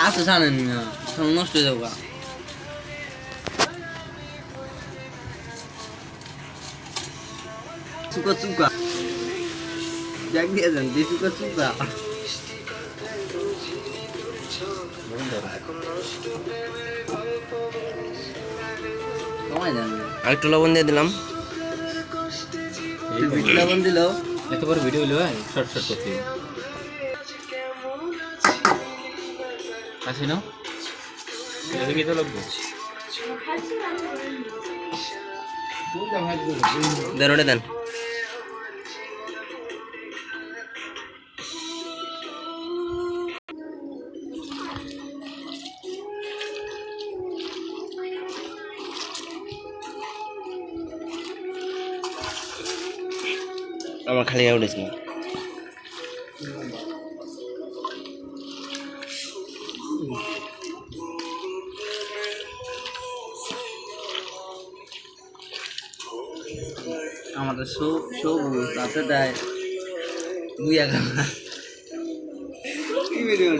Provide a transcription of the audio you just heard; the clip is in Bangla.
আসতে জানেন না নষ্ট হয়ে যাবো চুকা চুকা দেখ দিয়ে যান চুকা চুকা সময় যান আরেকটু লবণ দিয়ে দিলাম। লবণ দিল এত বড় ভিডিও হলো শর্ট শর্ট করতে আসি না কি তো লাগবে দেন ওটা দেন। আমার খালি উঠেছে না। আমাদের সবুজ তাতে দেয় দুই একা কি ভিডিও